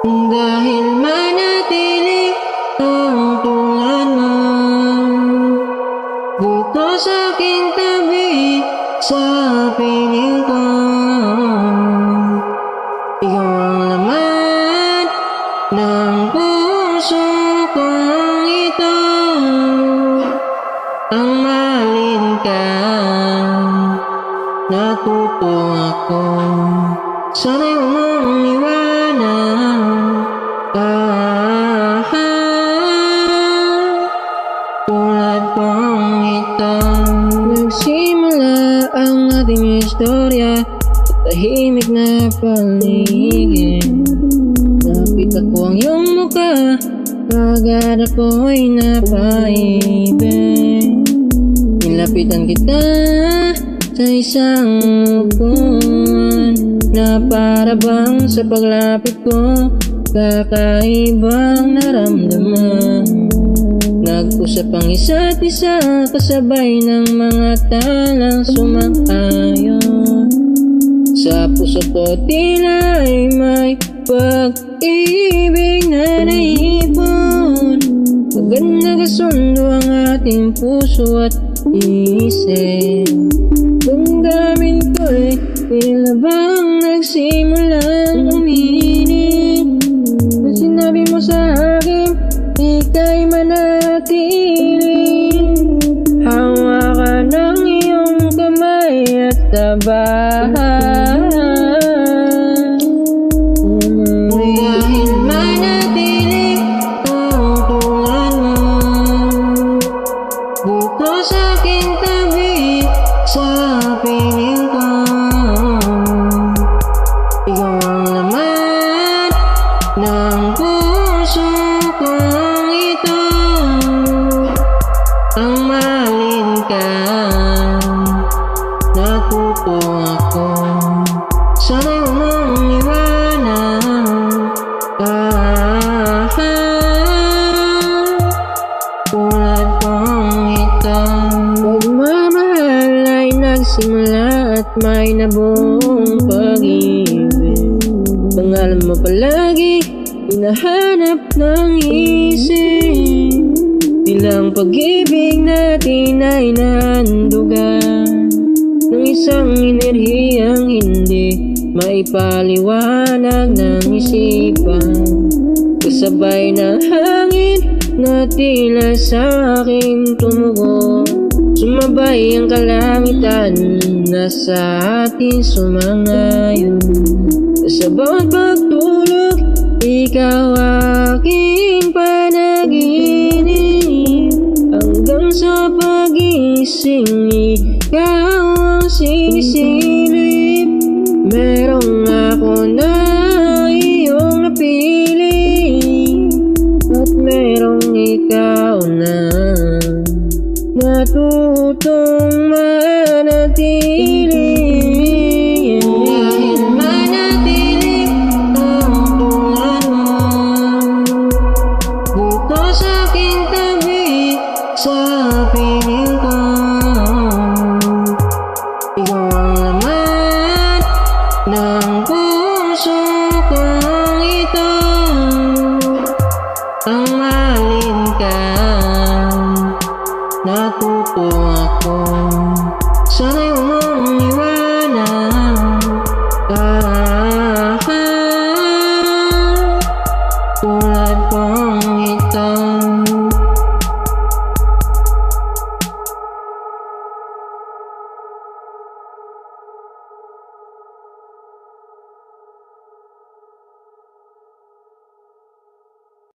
Dahil manatili ang tulad mo dito sa aking tabi, sa piling ko. Ikaw ang laman ng puso kong ito. Ang mahalin ka, natuto ako. Sana'y mong iwanan. Tulad kong ito. Nagsimula ang ating istorya sa tahimik na paligid. Nakita ko ang iyong mukha, agad ako'y napaibig. Nilapitan kita sa isang upuan na para bang sa paglapit ko kakaibang naramdaman. Nag-usap ang isa't isa kasabay ng mga talang sumang-ayon. Sa puso ko tila ay may pag-ibig na naipon. Agad nagasundo ang ating puso at isip. Damdamin ko'y tila bang nagsimulang uminit. Nung sinabi mo sa akin, ika'y manatili. Hawakan ng iyong kamay at tabahan. Dahil manatili ang tulad mo dito sa aking tabi, sa piling ko. Ikaw ang laman ng puso kong ito. Ang mahalin ka, natuto ako. Sana'y mong iwanan. Tulad kong ito. Pagmamahal ay nagsimula at may nabuong pag-ibig. Pangalan mo palagi hinahanap ng isip. Tila ang pag-ibig natin ay nahandugan ng isang enerhiyang hindi maipaliwanag ng isipan. Kasabay ng hangin na tila sa aking tumugo, sumabay ang kalangitan na sa atin sumangayon. Sa bawat pagtulog, ikaw aking panaginip. Hanggang sa pag-ising, ikaw ang sinisilip. Merong ako na iyong napili, at merong ikaw na natutong manatili.